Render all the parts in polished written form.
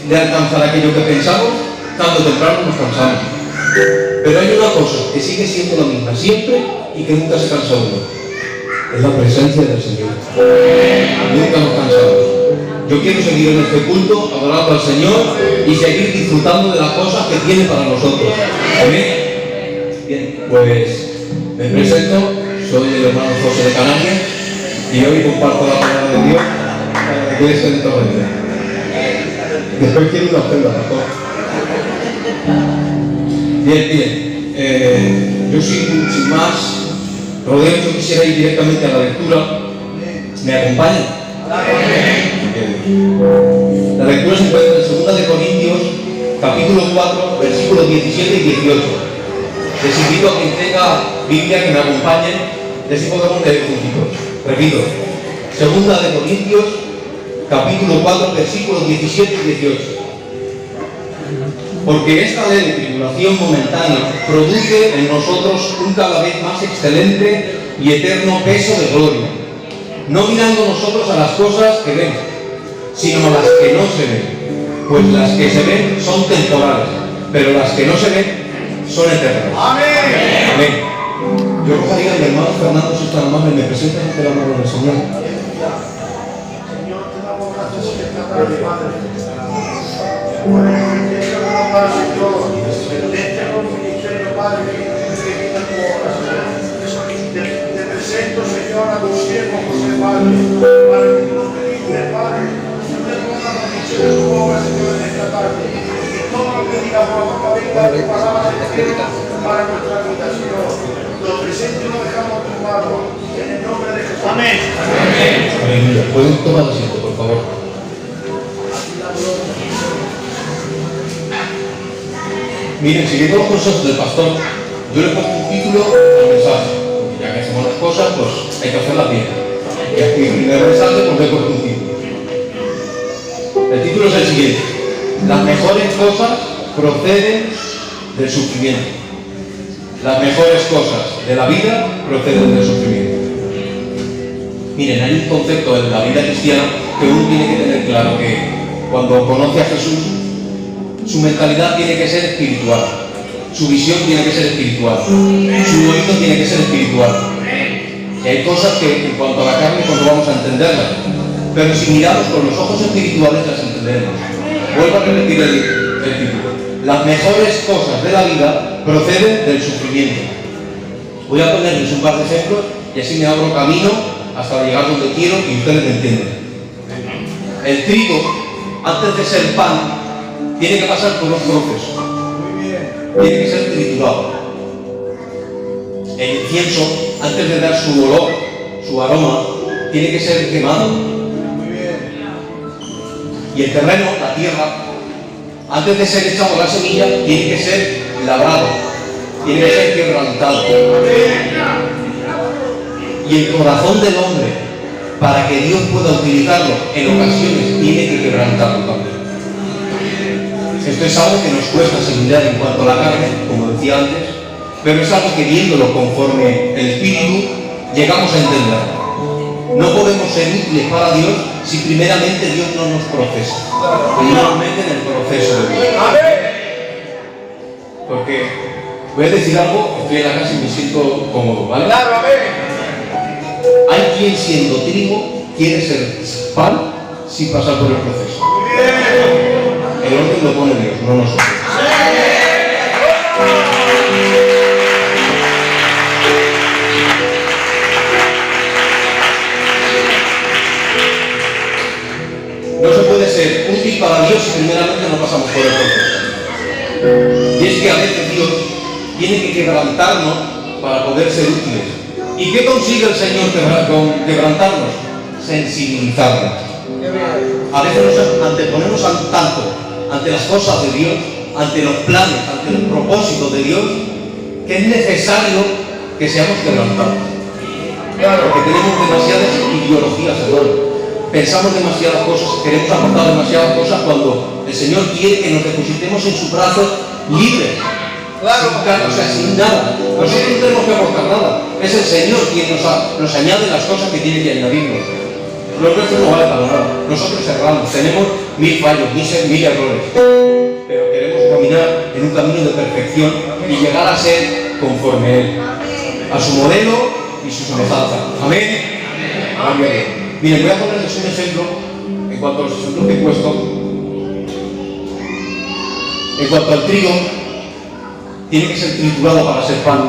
de alcanzar aquello que pensamos, tarde o temprano nos cansamos. Pero hay una cosa que sigue siendo la misma siempre y que nunca se cansa uno. Es la presencia del Señor. Nunca nos cansamos. Yo quiero seguir en este culto, adorando al Señor y seguir disfrutando de las cosas que tiene para nosotros. Amén. Bien, pues me presento, soy el hermano José de Canarias y hoy comparto la palabra de Dios para que quede en torrente. Después quiero una ofrenda, pastor. Bien. Yo sin más rodeo, yo quisiera ir directamente a la lectura. ¿Me acompañan? La lectura se encuentra en 2 de Corintios, capítulo 4, versículos 17 y 18. Les invito a quien tenga Biblia que me acompañen, y así podemos leer juntitos. Repito, 2 de Corintios, capítulo 4, versículos 17 y 18. Porque esta ley de tribulación momentánea produce en nosotros un cada vez más excelente y eterno peso de gloria, no mirando nosotros a las cosas que ven, sino a las que no se ven, pues las que se ven son temporales, pero las que no se ven son eternas. Amén. Amén. Yo rogaría a mi hermano Fernando, si es tan amable, me presenta ante la mano del Señor. Señor, te damos gracias en esta tarde, Padre. Señor, excelente con ministerio, Padre, que viene tu obra, Señor. Te presento, Señor, a tu siervo, José, Padre, para que tú nos bendices, Padre. Yo te ruego la bendición de tu obra, Señor, en esta tarde. Y todo lo que diga por la boca venga de palabra de Dios para nuestra vida, Señor. Lo presento y lo dejamos a tu mano, en el nombre de Jesús. Amén. Amén. Aleluya. ¿Pueden tomar asiento, por favor? Miren, siguiendo los consejos del pastor, yo le he puesto un título al mensaje. Porque ya que hacemos las cosas, pues hay que hacerlas bien. Y aquí en el primer mensaje, pues le he puesto un título. El título es el siguiente: las mejores cosas proceden del sufrimiento. Las mejores cosas de la vida proceden del sufrimiento. Miren, hay un concepto en la vida cristiana que uno tiene que tener claro, que cuando conoce a Jesús, su mentalidad tiene que ser espiritual, su visión tiene que ser espiritual, su oído tiene que ser espiritual. Y hay cosas que en cuanto a la carne pues no vamos a entenderlas, pero si miramos con los ojos espirituales las entendemos. Vuelvo a repetir el título: las mejores cosas de la vida proceden del sufrimiento. Voy a ponerles un par de ejemplos y así me abro camino hasta llegar donde quiero y ustedes me entienden. El trigo, antes de ser pan, tiene que pasar por un proceso. Tiene que ser triturado. El incienso, antes de dar su olor, su aroma, tiene que ser quemado. Y el terreno, la tierra, antes de ser echado la semilla, tiene que ser labrado, tiene que ser quebrantado. Y el corazón del hombre, para que Dios pueda utilizarlo en ocasiones, tiene que quebrantarlo también. Esto es algo que nos cuesta asimilar en cuanto a la carne, como decía antes, pero es algo que viéndolo conforme el Espíritu llegamos a entender. No podemos ser útiles para Dios si primeramente Dios no nos procesa, no nos mete en el proceso de Dios. Porque voy a decir algo, estoy en la casa y me siento cómodo, ¿vale? Hay quien siendo trigo quiere ser pan sin pasar por el proceso. El orden lo pone Dios, no nosotros. No se puede ser útil para Dios si primeramente no pasamos por el proceso. Y es que a veces Dios tiene que quebrantarnos para poder ser útiles. ¿Y qué consigue el Señor con quebrantarnos? Sensibilizarnos. A veces nos anteponemos tanto ante las cosas de Dios, ante los planes, ante los propósitos de Dios, que es necesario que seamos quebrantados. Porque tenemos demasiadas ideologías, hermano. Pensamos demasiadas cosas, queremos aportar demasiadas cosas, cuando el Señor quiere que nos depositemos en su brazo libres. Sin nada. Nosotros no tenemos que aportar nada. Es el Señor quien nos añade las cosas que tiene que añadirnos. Lo nuestro no vale para nada. Nosotros erramos, tenemos 1000 fallos, 1000 errores. Pero queremos caminar en un camino de perfección y llegar a ser conforme a Él, a su modelo y su semejanza. Amén. Amén. Miren, voy a ponerles un ejemplo en cuanto a los ejemplos que he puesto. En cuanto al trigo, tiene que ser triturado para ser pan.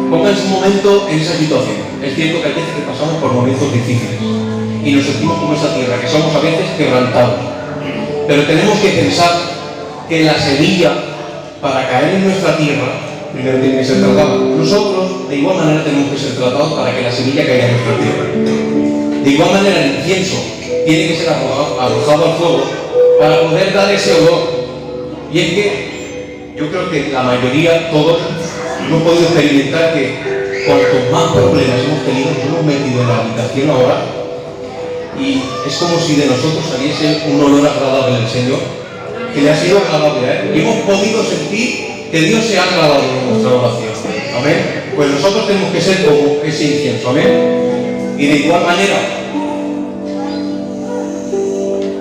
Pónganse un momento en esa situación. Es cierto que hay veces que pasamos por momentos difíciles y nos sentimos como esa tierra, que somos a veces quebrantados. Pero tenemos que pensar que la semilla, para caer en nuestra tierra, primero tiene que ser tratada. Nosotros, de igual manera, tenemos que ser tratados para que la semilla caiga en nuestra tierra. De igual manera, el incienso tiene que ser arrojado al fuego para poder dar ese olor. Y es que yo creo que la mayoría, todos, hemos podido experimentar que cuanto más problemas hemos tenido, nos hemos metido en la habitación ahora y es como si de nosotros saliese un olor agradable del Señor, que le ha sido agradable a Él. Y hemos podido sentir que Dios se ha agradado de nuestra oración. Amén. Pues nosotros tenemos que ser como ese incienso. Amén. Y de igual manera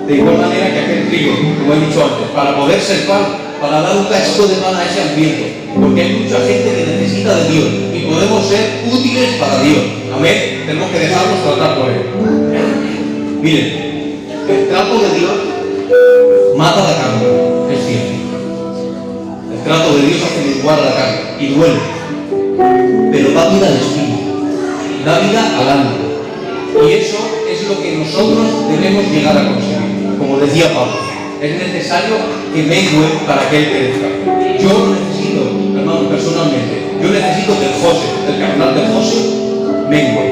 que aquel trigo, como he dicho antes, para poder ser pan, para dar un cacho de pan a ese ambiente, porque hay mucha gente que necesita de Dios y podemos ser útiles para Dios. Amén. Tenemos que dejarnos tratar por Él. Miren, el trato de Dios mata la carne, es cierto. El trato de Dios hace menguar la carne y duele, pero da vida al espíritu, da vida al alma. Y eso es lo que nosotros debemos llegar a conseguir. Como decía Pablo, es necesario que mengue para que Él crezca. Yo lo necesito, hermano, personalmente. Yo necesito que el carnal del José, mengue.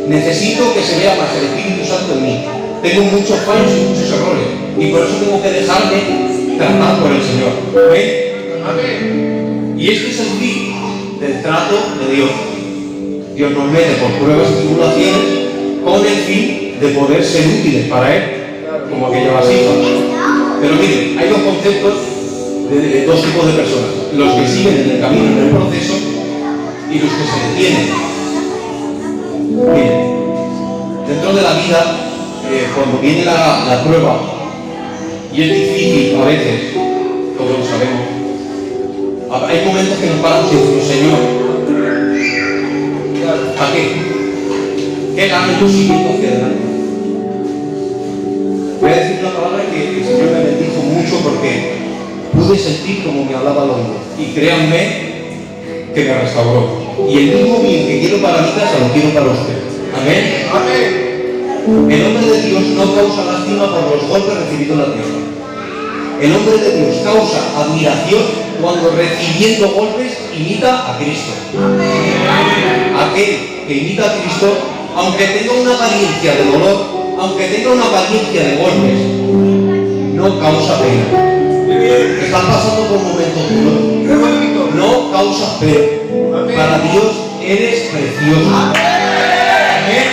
Necesito que se vea más el Espíritu Santo en mí. Tengo muchos fallos y muchos errores. Y por eso tengo que dejarme tratar por el Señor. ¿Amén? Amén. Y este es el fin del trato de Dios. Dios nos mete por pruebas y tribulaciones con el fin de poder ser útiles para Él, como aquella vasija. Pero miren, hay dos conceptos de dos tipos de personas: los que siguen en el camino, en el proceso, y los que se detienen. Miren, dentro de la vida, cuando viene la prueba, y es difícil a veces, todos lo sabemos, hay momentos que nos paramos y decimos: Señor, ¿a qué? ¿Qué gano yo siguiendo hacia adelante? Voy a decir una palabra que el Señor me bendijo mucho porque pude sentir como me hablaba al oído. Y créanme que me restauró. Y el mismo bien que quiero para mi casa lo quiero para usted. Amén. Amén. El hombre de Dios no causa lástima por los golpes recibidos en la tierra. El hombre de Dios causa admiración cuando recibiendo golpes imita a Cristo. Amén. Aquel que imita a Cristo, aunque tenga una apariencia de dolor, aunque tenga una apariencia de golpes, no causa pena. Están pasando por momentos duros, no causa pena. Para Dios eres precioso. Amén.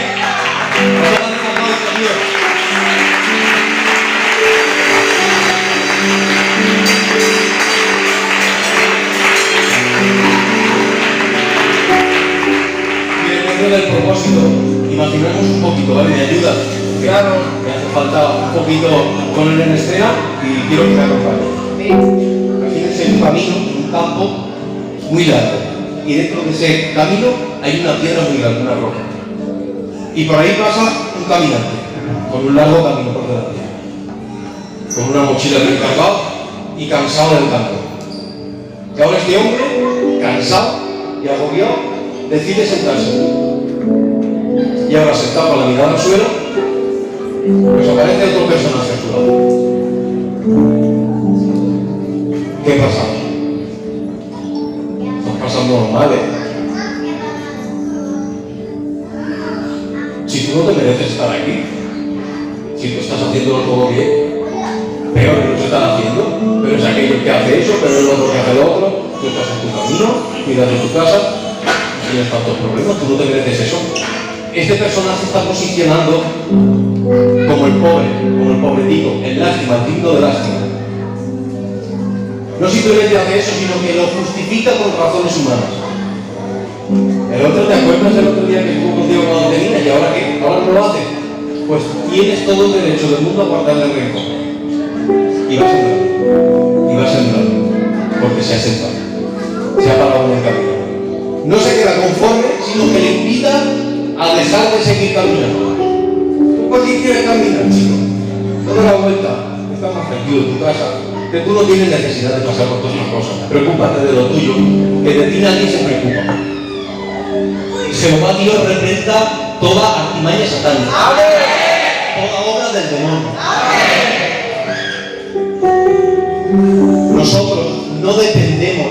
Del propósito, imaginemos un poquito, ¿vale? ¿Me ayuda? Claro. Me hace falta un poquito poner en escena y quiero que me acompañe. Imagínense un camino, un campo muy largo, y dentro de ese camino hay una piedra muy grande, una roca. Y por ahí pasa un caminante, con un largo camino por delante, con una mochila bien cargada y cansado del campo. Y ahora este hombre, cansado y agobiado, decide sentarse. Y ahora sentado con la mirada al suelo, pues aparece otro personaje a su lado. ¿Qué pasa? Estás pasando mal, Si tú no te mereces estar aquí, si tú estás haciéndolo todo bien, peor que lo están haciendo, pero es aquello que hace eso, pero es el otro que hace lo otro, tú estás en tu camino, cuidas de tu casa, no tienes tantos problemas, tú no te mereces eso. Este personaje está posicionando como el pobrecito, el lástima, el digno de lástima. No simplemente hace eso, sino que lo justifica con razones humanas. El otro, ¿te acuerdas el otro día que estuvo contigo cuando te vine? ¿Y ahora qué? ¿Ahora no lo hace? pues tienes todo el derecho del mundo a guardarle rencor. Y va a sembrar, porque se ha sentado, se ha parado en el camino. No se queda conforme, sino que le invita a dejar de seguir caminando. ¿Por qué quieres caminar, chico? Toda la vuelta, estás más tranquilo en tu casa, que tú no tienes necesidad de pasar por todas las cosas. Preocúpate de lo tuyo, que de ti nadie se preocupa. Jehová Dios reprenda toda artimaña satánica, toda obra del demonio. Nosotros no dependemos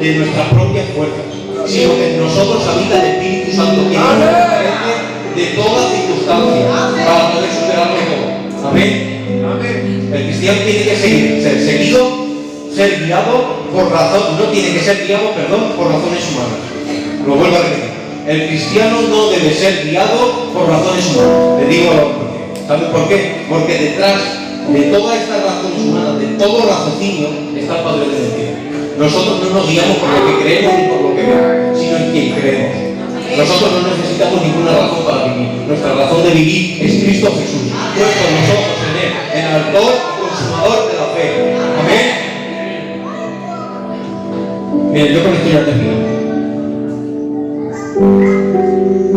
de nuestras propias fuerzas, sino que en nosotros habita el Espíritu Santo que nos protege de toda circunstancia para poder superarlo todo. Amén. Amén. El cristiano tiene que ser seguido, ser guiado por razón, no tiene que ser guiado, perdón, por razones humanas. Lo vuelvo a repetir. El cristiano no debe ser guiado por razones humanas. Te digo por qué. ¿Sabes por qué? Porque detrás de todas estas razones humanas, de todo raciocinio, está el Padre de mentira. Nosotros no nos guiamos por lo que creemos ni por lo que vemos, sino en quien creemos. Nosotros no necesitamos ninguna razón para vivir. Nuestra razón de vivir es Cristo Jesús. Puesto los ojos en Él, en el autor y consumador de la fe. Amén. Miren, yo con esto ya termino.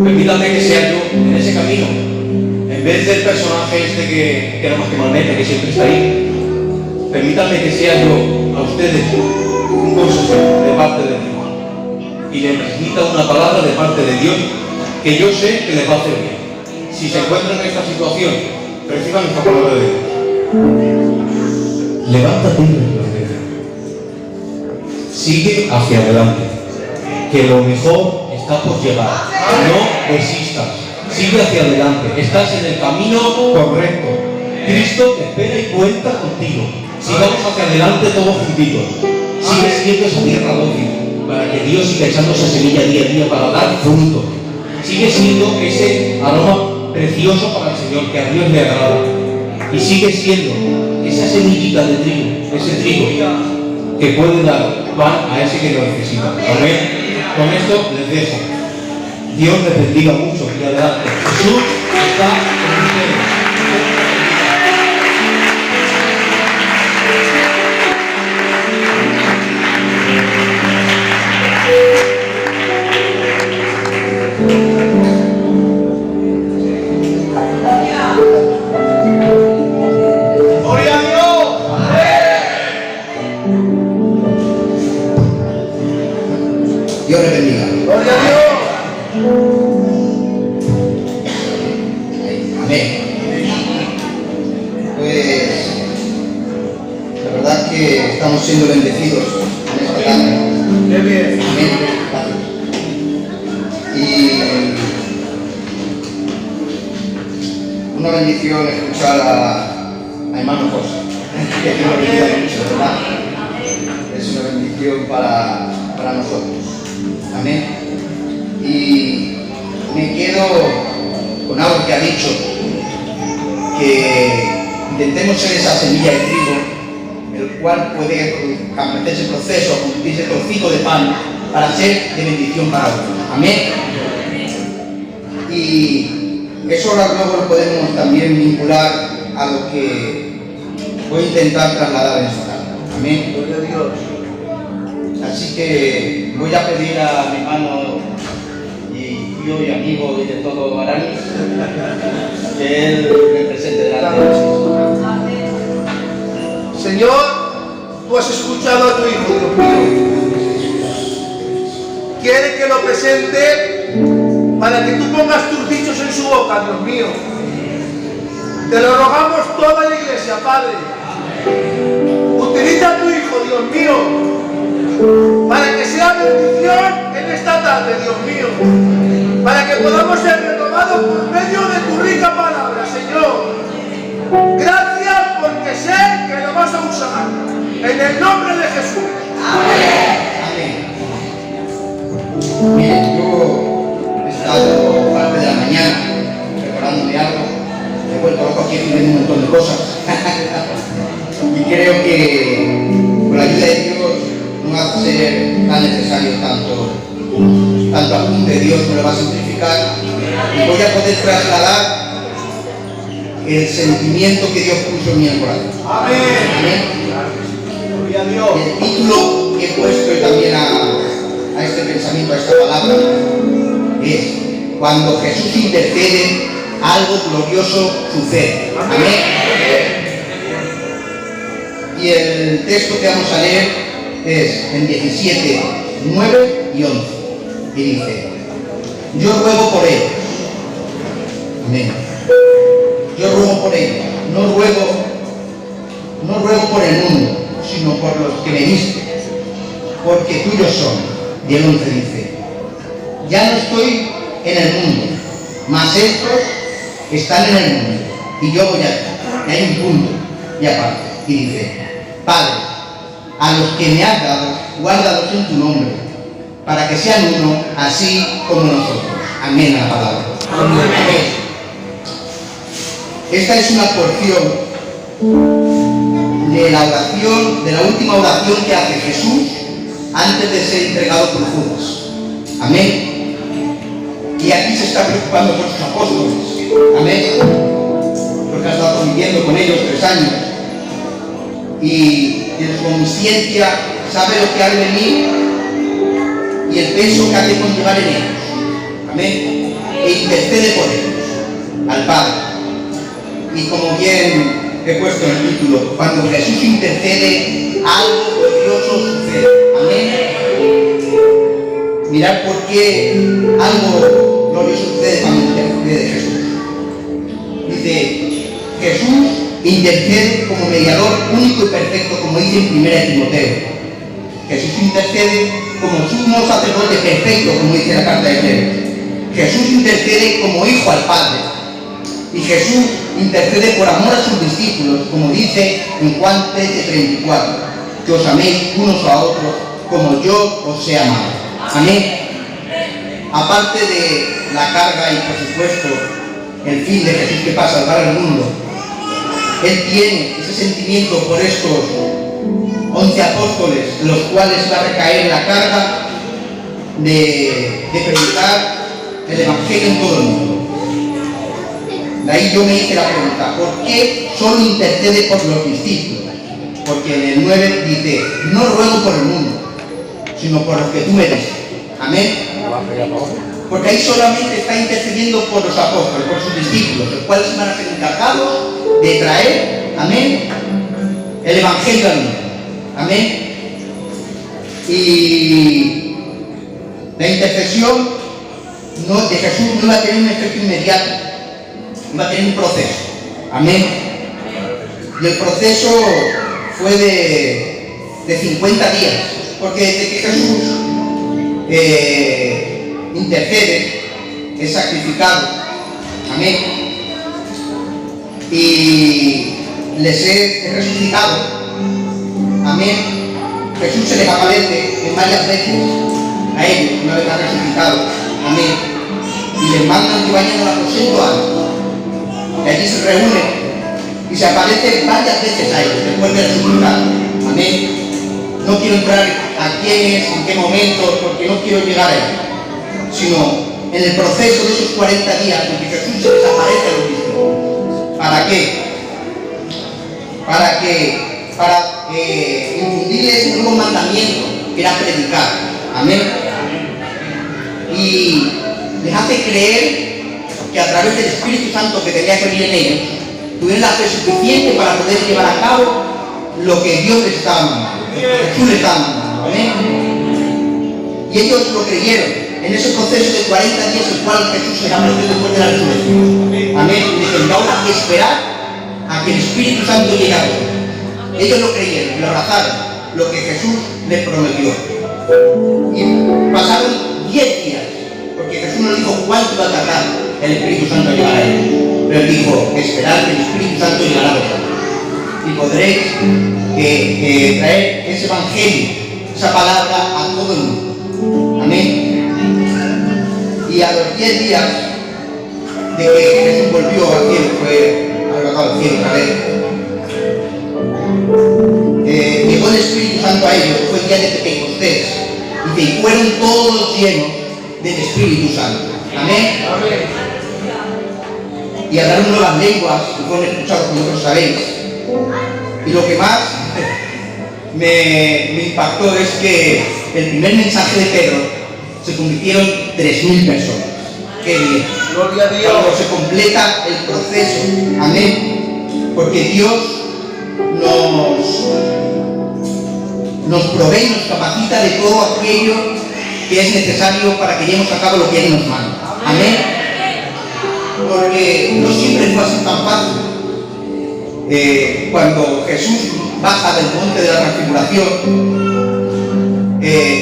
Permítanme que sea yo en ese camino, en vez del personaje este que era más que malmete, que siempre está ahí. Permítanme que sea yo a ustedes un consejero de parte de Dios y les transmita una palabra de parte de Dios que yo sé que les va a hacer bien. Si se encuentran en esta situación, reciban esta palabra de Dios. Levántate y resplandece. Sigue hacia adelante, que lo mejor está por llegar. No desistas, sigue hacia adelante, estás en el camino correcto. Cristo te espera y cuenta contigo. Sigamos hacia adelante todos juntitos. Sigue siendo esa tierra dócil para que Dios siga echando esa semilla día a día para dar fruto. Sigue siendo ese aroma precioso para el Señor que a Dios le agrada. Y sigue siendo esa semillita de trigo, ese trigo que puede dar pan a ese que lo necesita. Amén. Con esto les dejo. Dios les bendiga mucho y adelante. Jesús está con ustedes. Gloria a Dios. Dios les bendiga. Gloria a Dios. Amén. Pues la verdad que estamos siendo bendecidos en esta tarde. Qué bien. Amén. Y una bendición escuchar a hermano José. Que Dios lo bendiga mucho, ¿verdad? Es una bendición para nosotros. Amén. Y me quedo con algo que ha dicho, que intentemos ser esa semilla de trigo, el cual puede cambiar ese proceso, convertirse en trocito de pan para ser de bendición para otros. Amén. Y eso ahora luego lo podemos también vincular a lo que voy a intentar trasladar en esta tarde. Amén. Gloria a Dios. Así que voy a pedir a mi hermano y tío y amigo y de todo Aramis que él me presente delante de nosotros. Señor, tú has escuchado a tu hijo, Dios mío. Quiere que lo presente para que tú pongas tus dichos en su boca, Dios mío. Te lo rogamos toda la iglesia, Padre. Utiliza a tu hijo, Dios mío, para que sea bendición en esta tarde, Dios mío, para que podamos ser renovados por medio de tu rica palabra, Señor. Gracias porque sé que lo vas a usar, en el nombre de Jesús. Amén. Miren, yo he estado parte de la mañana preparándome algo, he vuelto loco aquí viendo un montón de cosas y creo que con la ayuda de Dios no va a ser tan necesario tanto apunte. Dios me lo va a simplificar y voy a poder trasladar el sentimiento que Dios puso en mi corazón. Amén. Amén. Gloria a Dios. Y el título que he puesto también a este pensamiento, a esta palabra, es: cuando Jesús intercede, algo glorioso sucede. Amén. Y el texto que vamos a leer es en 17, 9 y 11. Y dice: yo ruego por ellos. Amén. Yo ruego por ellos. No ruego por el mundo, sino por los que me diste, porque tuyos son. Y el 11 dice: ya no estoy en el mundo, mas estos están en el mundo, y yo voy allá. Y hay un punto, y aparte, y dice: Padre, a los que me has dado, guárdalos en tu nombre, para que sean uno, así como nosotros. Amén a la palabra. Amén. Esta es una porción de la oración, de la última oración que hace Jesús antes de ser entregado por Judas. Amén. Y aquí se está preocupando por sus apóstoles. Amén. Porque ha estado conviviendo con ellos 3 años. Y en su omnisciencia sabe lo que ha de venir y el peso que ha de conllevar en ellos. Amén. E intercede por ellos al Padre. Y como bien he puesto en el título, cuando Jesús intercede, algo glorioso sucede. Amén. Mirad por qué algo glorioso sucede cuando intercede Jesús. Dice: Jesús intercede como mediador único y perfecto, como dice en 1 Timoteo. Jesús intercede como sumo sacerdote perfecto, como dice la carta de Hebreos. Jesús intercede como hijo al Padre. Y Jesús intercede por amor a sus discípulos, como dice en Juan 13:34, que os améis unos a otros como yo os he amado. Amén. Aparte de la carga y por supuesto el fin de Jesús, que pasa a salvar al mundo, Él tiene ese sentimiento por estos 11 apóstoles, los cuales va a recaer la carga de predicar el Evangelio en todo el mundo. De ahí yo me hice la pregunta: ¿por qué solo intercede por los discípulos? Porque en el 9 dice: no ruego por el mundo, sino por los que tú me diste. Amén. Porque ahí solamente está intercediendo por los apóstoles, por sus discípulos, los cuales van a ser encargados de traer, amén, el Evangelio al mundo. Amén. Y la intercesión de Jesús no va a tener un efecto inmediato, va a tener un proceso. Amén. Y el proceso fue de 50 días, porque desde que Jesús intercede, es sacrificado. Amén. Y les es resucitado. Amén. Jesús se les aparece en varias veces a ellos, una vez que han resucitado. Amén. Y les mandan que vayan al aposento alto. Y allí se reúnen y se aparece varias veces a ellos después de resucitar. Amén. No quiero entrar a quiénes, en qué momentos, porque no quiero llegar a ello, sino en el proceso de esos 40 días en que Jesús se les aparece a los discípulos. ¿Para qué? Para infundirles un nuevo mandamiento, que era predicar. Amén. Y les hace creer que a través del Espíritu Santo que tenía que venir en ellos, tuvieron la fe suficiente para poder llevar a cabo lo que Dios les estaba mandando, lo que Jesús les estaba mandando. Amén. Y ellos lo creyeron en ese proceso de 40 días, el cual Jesús les apareció después de la resurrección. Amén. Y dijeron: ahora hay que esperar a que el Espíritu Santo llegue a vosotros. Ellos lo creyeron, lo abrazaron, lo que Jesús les prometió. Y pasaron 10 días, porque Jesús no dijo cuánto iba a tardar el Espíritu Santo a llegar a ellos, pero Él dijo: esperad que el Espíritu Santo llegará a vosotros y podréis traer ese Evangelio, esa palabra a todo el mundo. Amén. Y a los 10 días de que Jesús volvió al cielo, fue arrebatado al cielo otra vez, llegó el Espíritu Santo a ellos. Fue el día de Pentecostés, y fueron todos llenos del Espíritu Santo. Amén. y hablaron nuevas lenguas y fueron escuchados, como vosotros sabéis. Y lo que más me impactó es que el primer mensaje de Pedro se convirtieron 3.000 personas. ¡Qué bien! Gloria a Dios. Cuando se completa el proceso, amén, porque Dios nos provee y nos capacita de todo aquello que es necesario para que llevemos a cabo lo que Él nos manda. Amén. Porque no siempre fue así tan fácil. Cuando Jesús baja del monte de la transfiguración,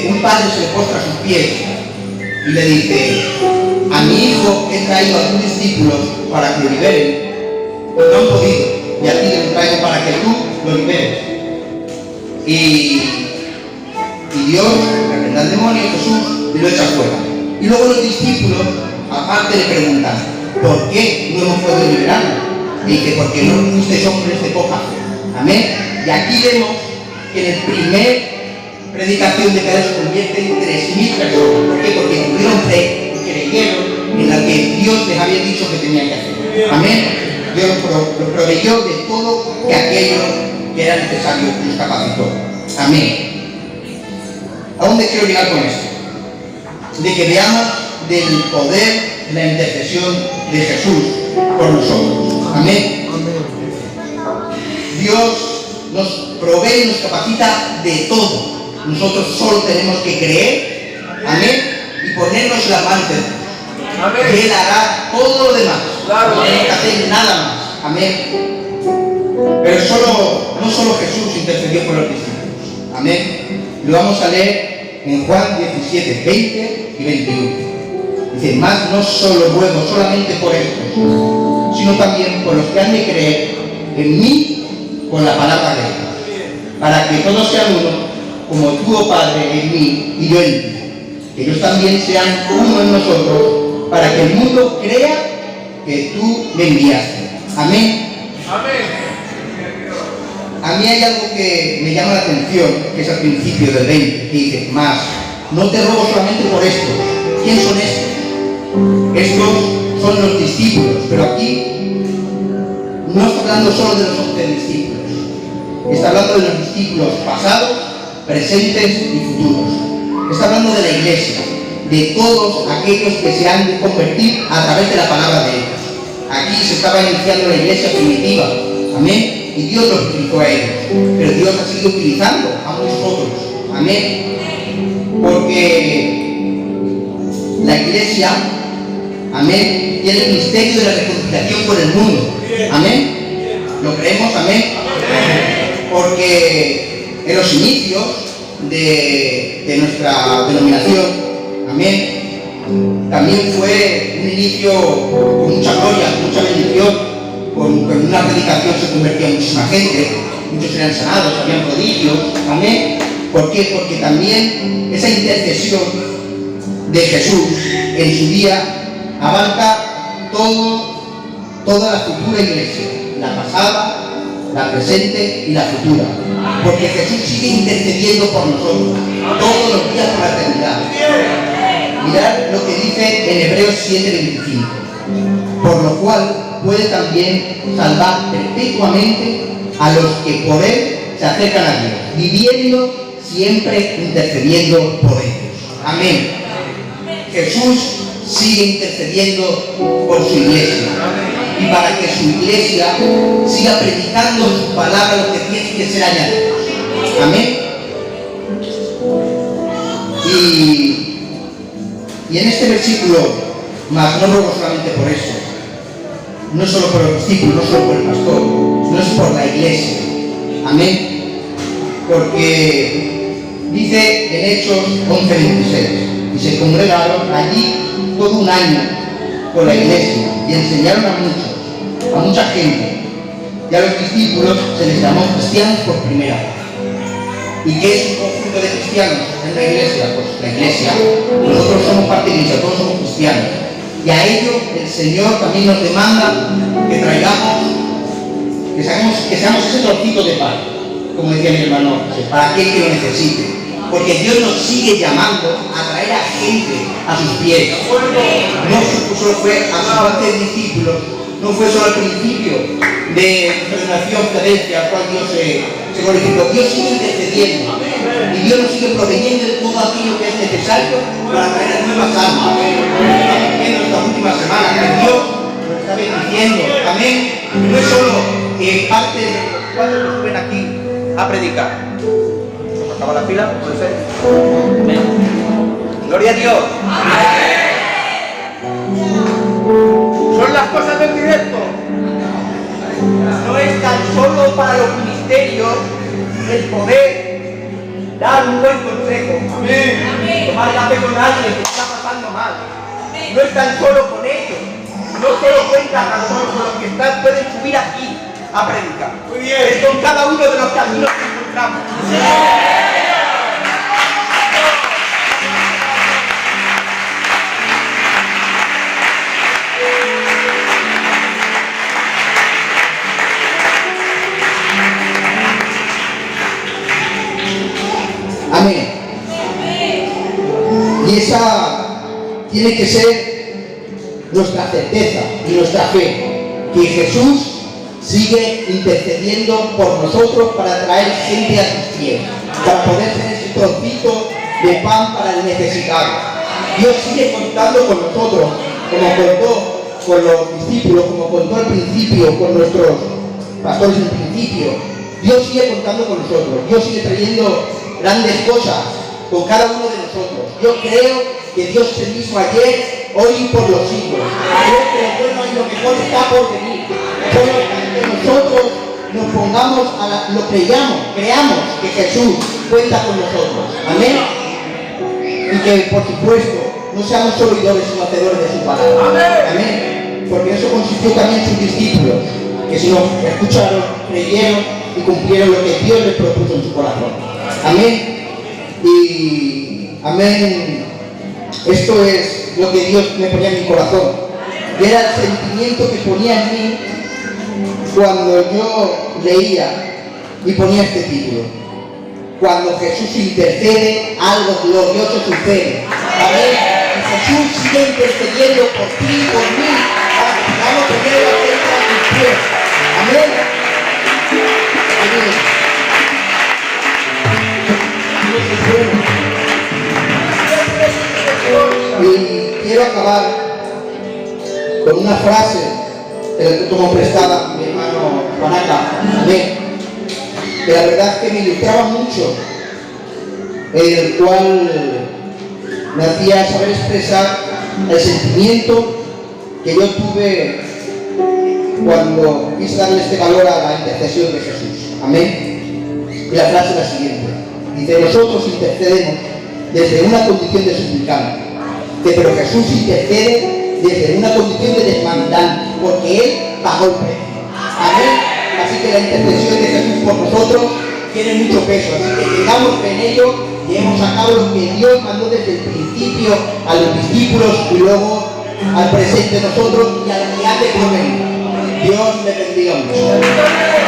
un padre se le postra a sus pies y le dice: a mi hijo he traído a tus discípulos para que lo liberen, pero no han podido, y a ti lo traigo para que tú lo liberes. Y Dios reprende al demonio, Jesús, y lo echa fuera. Y luego los discípulos, aparte, le preguntan: ¿por qué no hemos podido liberarlo? Y dice: porque no fuisteis hombres de poca fe. Amén. Y aquí vemos que en el primer predicación de Pedro se convierte en 3.000 personas. ¿Por qué? Porque tuvieron fe y creyeron en lo que Dios les había dicho que tenían que hacer. Amén. Dios los proveyó de todo que aquello que era necesario los capacitó. Amén. ¿A dónde quiero llegar con esto? De que veamos del poder de la intercesión de Jesús por nosotros. Amén. Dios nos provee y nos capacita de todo. Nosotros solo tenemos que creer, amén, y ponernos la mano de Dios. Y Él hará todo lo demás. No tenemos que hacer nada más. Amén. Pero no solo Jesús intercedió por los discípulos. Amén. Lo vamos a leer en Juan 17, 20 y 21. Dice: más no solo ruego solamente por estos, sino también por los que han de creer en mí con la palabra de Dios, para que todos sean uno, como tú, oh Padre, en mí y yo en ti, que ellos también sean uno en nosotros, para que el mundo crea que tú me enviaste. Amén. Amén. A mí hay algo que me llama la atención, que es al principio del 20, que dice: más, no te ruego solamente por estos. ¿Quién son estos? Estos son los discípulos, pero aquí no está hablando solo de los 11 discípulos, está hablando de los discípulos pasados, presentes y futuros. Está hablando de la iglesia, de todos aquellos que se han de convertir a través de la palabra de ellos. Aquí se estaba iniciando la iglesia primitiva, amén, y Dios los utilizó a ellos, pero Dios ha seguido utilizando a muchos otros, amén, porque la iglesia, amén, tiene el misterio de la reconciliación con el mundo, amén. ¿Lo creemos? Amén. Porque en los inicios de nuestra denominación, amén, también fue un inicio con mucha gloria, con mucha bendición. Con una predicación se convertía muchísima gente, muchos eran sanados, habían prodigios, amén. ¿Por qué? Porque también esa intercesión de Jesús en su día abarca toda la futura iglesia, la pasada, la presente y la futura, porque Jesús sigue intercediendo por nosotros todos los días por la eternidad. Mirad lo que dice en Hebreos 7:25: por lo cual puede también salvar perpetuamente a los que por Él se acercan a Dios, viviendo siempre intercediendo por ellos. Amén. Jesús sigue intercediendo por su iglesia, y para que su iglesia siga predicando su palabra, lo que tiene que ser añadido. Amén. Y en este versículo, más no ruego solamente por eso, no solo por los discípulos, no solo por el pastor, no es por la iglesia. Amén. Porque dice en Hechos 11:26: y se congregaron allí todo un año con la iglesia y enseñaron a mucha gente, y a los discípulos se les llamó cristianos por primera vez. ¿Y qué es un conjunto de cristianos en la iglesia? Pues la iglesia, nosotros somos parte de la iglesia, todos somos cristianos, y a ello el Señor también nos demanda que traigamos, que seamos ese trocito de pan, como decía mi hermano, para aquel que lo necesite, porque Dios nos sigue llamando a traer a gente a sus pies. No solo fue a sus 11 discípulos, no fue solo al principio de celebración Filadelfia, al cual Dios se glorificó. Dios sigue intercediendo y Dios nos sigue proveyendo de todo aquello que es necesario para traer nuevas almas. Estamos viendo esta última semana que Dios nos está bendiciendo. Amén. No es solo parte de cuando nos ven aquí a predicar. ¿Se acaba la fila? ¿Puede ser? Amén. Gloria a Dios. Son las cosas del directo. No es tan solo para los ministerios el poder dar un buen consejo. Amén. Tomar café con alguien que está pasando mal. No es tan solo con ellos. No solo cuenta tan solo con los que pueden subir aquí a predicar. Muy bien. Es con cada uno de los caminos que encontramos. Amén. Y esa tiene que ser nuestra certeza y nuestra fe, que Jesús sigue intercediendo por nosotros para traer gente a sus pies, para poder ser ese trocito de pan para el necesitado. Dios sigue contando con nosotros, como contó con los discípulos, como contó al principio con nuestros pastores en principio. Dios sigue contando con nosotros, Dios sigue trayendo grandes cosas con cada uno de nosotros. Yo creo que Dios es el mismo ayer, hoy y por los siglos. Creo que lo bueno y lo mejor está por venir. Solo que nosotros nos pongamos lo creamos que Jesús cuenta con nosotros. Amén. Y que por supuesto no seamos solo oidores sino hacedores de su palabra. Amén. Porque eso consistió también en sus discípulos, que si nos escucharon, creyeron y cumplieron lo que Dios les propuso en su corazón. Amén. Y amén. Esto es lo que Dios me ponía en mi corazón. Y era el sentimiento que ponía en mí cuando yo leía y ponía este título. Cuando Jesús intercede, algo glorioso sucede. Amén. Y Jesús sigue intercediendo por ti y por mí para que podamos tener la fe en mis pies. Amén. Amén. Y quiero acabar con una frase que le tomo prestada a mi hermano Juanaca, amén, que la verdad es que me ilustraba mucho, el cual me hacía saber expresar el sentimiento que yo tuve cuando quise darle este valor a la intercesión de Jesús. Amén. Y la frase es la siguiente. Dice: nosotros intercedemos desde una condición de suplicante, pero Jesús intercede desde una condición de demandante, porque Él pagó el precio. Amén. Así que la intercesión de Jesús por nosotros tiene mucho peso, así que tengamos fe en ello y llevemos a cabo lo que Dios mandó desde el principio a los discípulos y luego al presente de nosotros y a la que ha de provenir. Dios le bendiga mucho.